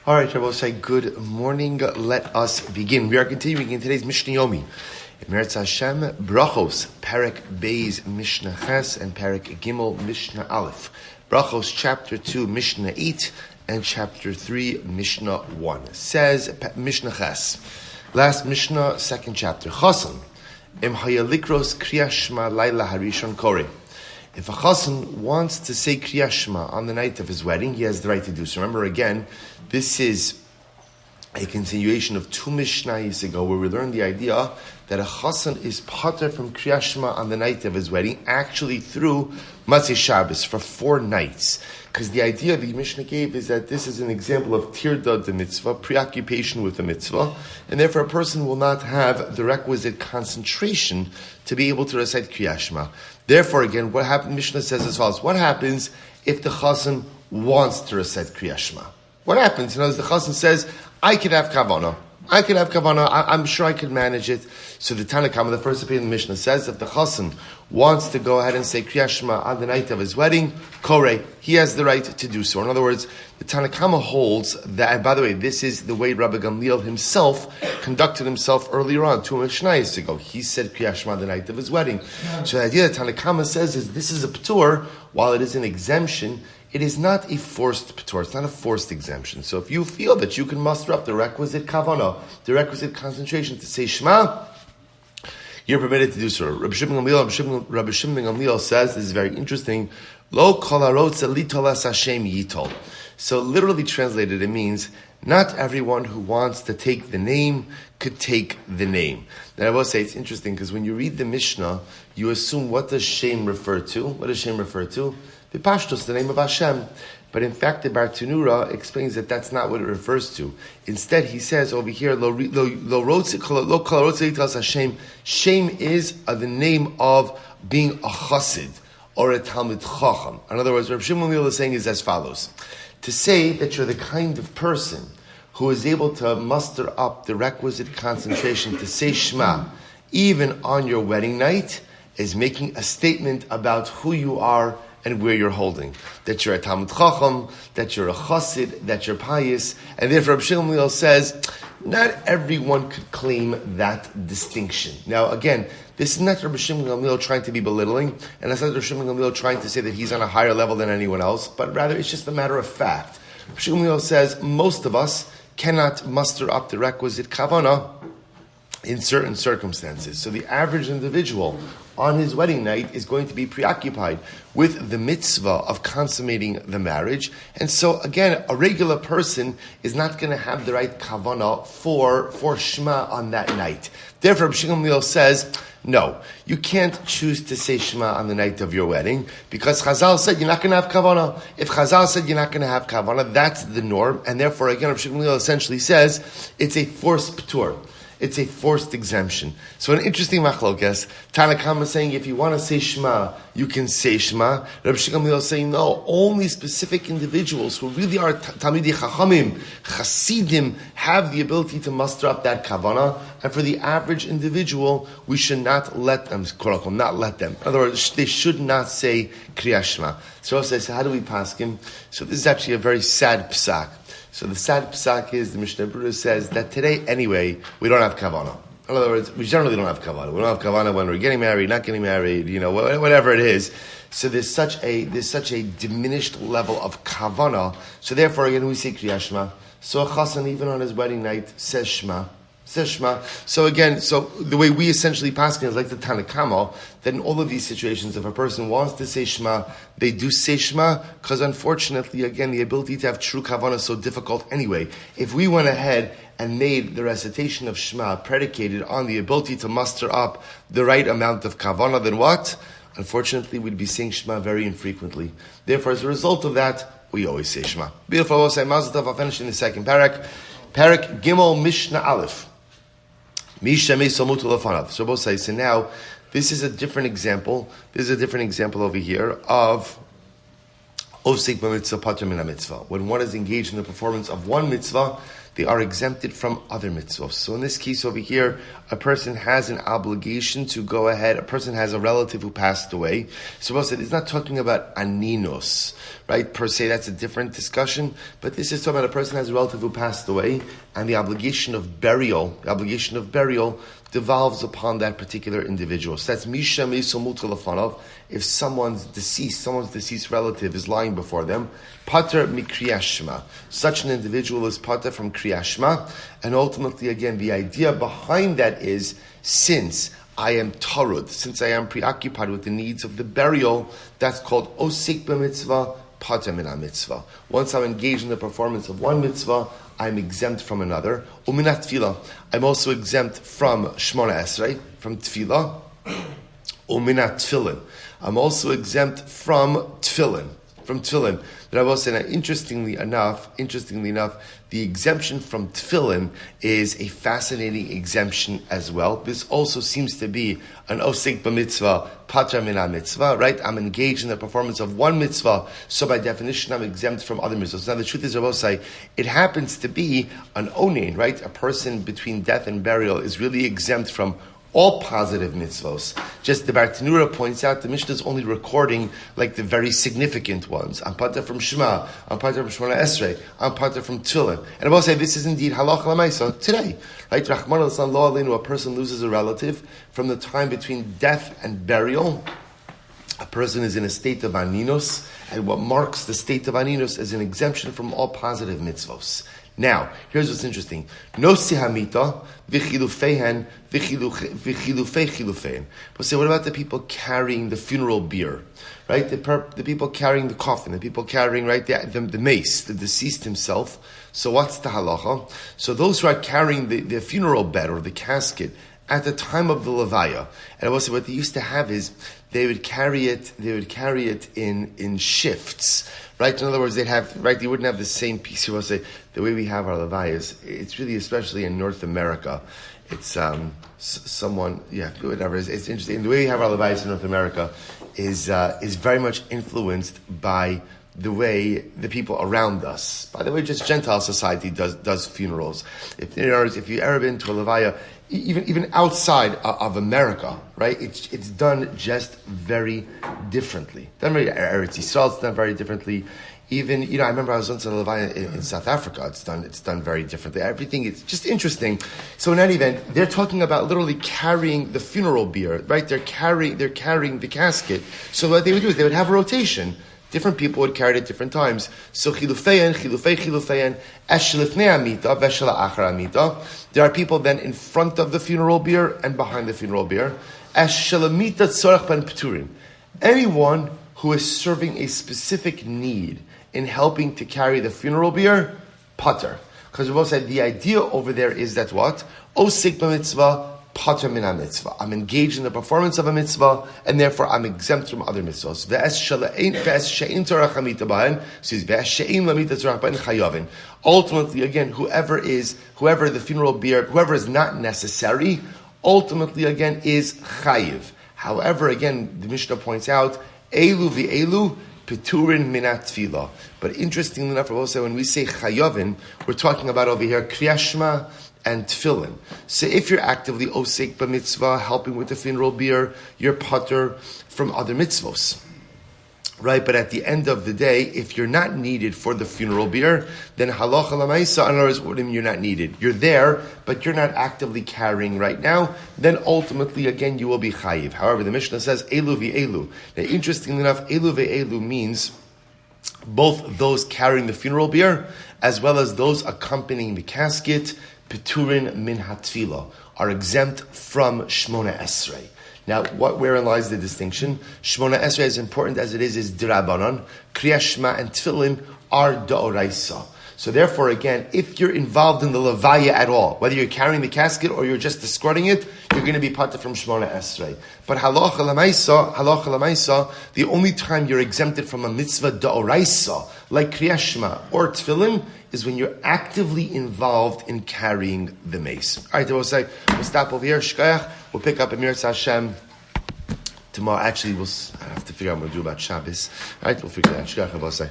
All right, I will say good morning. Let us begin. We are continuing in today's Mishna Yomi. Meretz Hashem, Brachos, Perek Beis, Mishna Ches, and Perek Gimel, Mishna Aleph. Brachos, chapter 2, Mishna 8, and chapter 3, Mishna 1. Says Mishna Ches. Last Mishnah, second chapter. Chasan, Im Hayalikros Kriyas Shema Laila Harishon Kore. If a chassan wants to say Kriyas Shema on the night of his wedding, he has the right to do so. Remember again, this is a continuation of two Mishnahs ago where we learned the idea that a chassan is pater from Kriyas Shema on the night of his wedding, actually through Matzei Shabbos for 4 nights. Because the idea the Mishnah gave is that this is an example of tirda de mitzvah, preoccupation with the mitzvah, and therefore a person will not have the requisite concentration to be able to recite Kriyas Shema. Therefore, again, what happened? Mishnah says as follows: what happens if the chassan wants to recite Kriyas Shema? What happens? The chassan says, I could have kavanah. I'm sure I could manage it. So the Tanakama, the first opinion of the Mishnah, says that the chassan wants to go ahead and say Kriyas Shema on the night of his wedding, Koreh, he has the right to do so. In other words, the Tanakama holds that, and by the way, this is the way Rabbi Gamliel himself conducted himself earlier on, 2 Mishnayos ago. He said Kriyas Shema on the night of his wedding. So the idea that Tanakama says is this is a p'tur, while it is an exemption, it is not a forced p'tur, it's not a forced exemption. So if you feel that you can muster up the requisite kavanah, the requisite concentration to say Shema, you're permitted to do so. Rabbi Shimon Gamliel says, this is very interesting, Lo kol harotze litolas Hashem yitol. So literally translated, it means, not everyone who wants to take the name could take the name. Now I will say it's interesting because when you read the Mishnah, you assume what does Shem refer to? What does Shem refer to? The Pashtos, the name of Hashem. But in fact, the Bartenura explains that that's not what it refers to. Instead, he says over here, Lo rotze Hashem. Shem is the name of being a chassid or a Talmid Chacham. In other words, Rabbi Shimon is saying is as follows: to say that you're the kind of person who is able to muster up the requisite concentration to say Shema even on your wedding night is making a statement about who you are and where you're holding. That you're a Talmid Chacham, that you're a Chassid, that you're pious. And therefore Rabbi Shimon says, not everyone could claim that distinction. Now again, this is not Rabbi Shimon trying to be belittling, and it's not Rabbi Shimon trying to say that he's on a higher level than anyone else, but rather it's just a matter of fact. Rabbi Shimon says, most of us cannot muster up the requisite kavanah in certain circumstances. So the average individual on his wedding night is going to be preoccupied with the mitzvah of consummating the marriage. And so again, a regular person is not going to have the right kavanah for Shema on that night. Therefore, Rabbi Shimon says, no, you can't choose to say Shema on the night of your wedding because Chazal said you're not going to have kavanah. If Chazal said you're not going to have kavanah, that's the norm. And therefore, again, Rabbi Shimon essentially says it's a forced p'tur. It's a forced exemption. So an interesting machlokas. Tanakama is saying if you want to say Shema, you can say Shema. Rabbi Shimon is saying no, only specific individuals who really are Talmidei Chachamim, Chasidim, have the ability to muster up that kavanah. And for the average individual, we should not let them, not let them. In other words, they should not say Kriyas Shema. So how do we paskin? So this is actually a very sad psak. So the sad psak is, the Mishnah Berurah says that today, anyway, we don't have kavanah. In other words, we generally don't have kavanah. We don't have kavanah when we're getting married, not getting married, whatever it is. So there's such a diminished level of kavanah. So therefore, again, we say Kriyas Shema. So a chassan, even on his wedding night, says Shema. So again, the way we essentially paskin is like the Tanakama, that in all of these situations, if a person wants to say Shema, they do say Shema, because unfortunately, again, the ability to have true kavanah is so difficult anyway. If we went ahead and made the recitation of Shema predicated on the ability to muster up the right amount of kavanah, then what? Unfortunately, we'd be saying Shema very infrequently. Therefore, as a result of that, we always say Shema. Beautiful. I will say Mazel Tov. I'll finish in the second parak. Parak Gimel Mishna Aleph. So both say, so now, this is a different example. This is a different example over here of Osik b'mitzvah pater min mitzvah. When one is engaged in the performance of one mitzvah, they are exempted from other mitzvahs. So in this case over here, a person has an obligation to go ahead. A person has a relative who passed away. So it's not talking about aninos, right? Per se, that's a different discussion. But this is talking about a person has a relative who passed away, and the obligation of burial devolves upon that particular individual. So that's Misha Meisomut Telefonov. If someone's deceased relative is lying before them, Pater Mikriyashma. Such an individual is Pater from Kriyashma. And ultimately, again, the idea behind that is, since I am tarud, since I am preoccupied with the needs of the burial, that's called Osik b'mitzvah, Pater min mitzvah. Once I'm engaged in the performance of one mitzvah, I'm exempt from another. Uminat tefillah, I'm also exempt from Shmona Esrei, from tefillah. Uminat tefillin, I'm also exempt from tefillin. But I will say that interestingly enough, the exemption from tefillin is a fascinating exemption as well. This also seems to be an osek b'mitzvah, patra min mitzvah, right? I'm engaged in the performance of one mitzvah, so by definition I'm exempt from other mitzvahs. Now the truth is, I will say, it happens to be an onein, right? A person between death and burial is really exempt from all positive mitzvos. Just the Bartanura points out, the Mishnah is only recording like the very significant ones. I'm pater from Shema, I'm pater from Shmona Esrei, I'm pater from Tefillin. And I will say this is indeed halacha l'maisa today. Right? Rahman al-San lo aleinu, a person loses a relative from the time between death and burial. A person is in a state of aninos, and what marks the state of aninos is an exemption from all positive mitzvos. Now, here's what's interesting. No sihamita v'chilufeihen v'chilufei chilufeihen. But say, what about the people carrying the funeral bier, right? The people carrying the coffin, the people carrying, right, the mace, the deceased himself. So what's the halacha? So those who are carrying the funeral bed or the casket at the time of the levaya, and I will say what they used to have is they would carry it in shifts. Right, in other words, they wouldn't have the same piece. You will say the way we have our levayas. It's really, especially in North America, it's whatever. It's interesting. The way we have our levayas in North America is very much influenced by the way the people around us. By the way, just Gentile society does funerals. If you've ever been to a levaya, even outside of America, right? It's done just very differently. Eretz Yisrael, it's done very differently. Even, I remember I was once in a levaya in South Africa. It's done very differently. Everything is just interesting. So in any event, they're talking about literally carrying the funeral bier, right? They're carrying the casket. So what they would do is they would have a rotation. Different people would carry it at different times. So chilufei, esh lifnei amita, vesh la'achar amita. There are people then in front of the funeral bier and behind the funeral bier. Esh shalamita tzorach ben p'turim. Anyone who is serving a specific need in helping to carry the funeral bier, pater. Because we both said the idea over there is that what? Osik b'mitzvah, pater min mitzvah. I'm engaged in the performance of a mitzvah, and therefore I'm exempt from other mitzvahs. Ultimately, again, whoever the funeral bier, whoever is not necessary, ultimately again is chayiv. However, again, the Mishnah points out, elu v'elu Peturin minat tefillah. But interestingly enough, also when we say chayavin, we're talking about over here kriyashma and tefillin. So if you're actively osek b'mitzvah, helping with the funeral bier, you're pater from other mitzvos. Right, but at the end of the day, if you're not needed for the funeral bier, then halacha l'maisa, in other words, what do you mean you're not needed? You're there, but you're not actively carrying right now, then ultimately, again, you will be chayiv. However, the Mishnah says, elu v'elu. Now, interestingly enough, elu v'elu means both those carrying the funeral bier, as well as those accompanying the casket, peturin min hatfila, are exempt from Shmona Esrei. Now, wherein lies the distinction? Shmona Esrei, as important as it is d'Rabbanan. Kriya Shema and Tefillin are d'oraisa. So therefore, again, if you're involved in the levaya at all, whether you're carrying the casket or you're just escorting it, you're going to be pater from Shmona Esrei. But halacha l'maisa, the only time you're exempted from a mitzvah d'oraisa, like Kriya Shema or Tefillin, is when you're actively involved in carrying the mace. All right, we'll stop over here. Shkayach. We'll pick up Emir Hashem tomorrow. Actually, I have to figure out what we'll do about Shabbos. All right, we'll figure that out. Shkayach,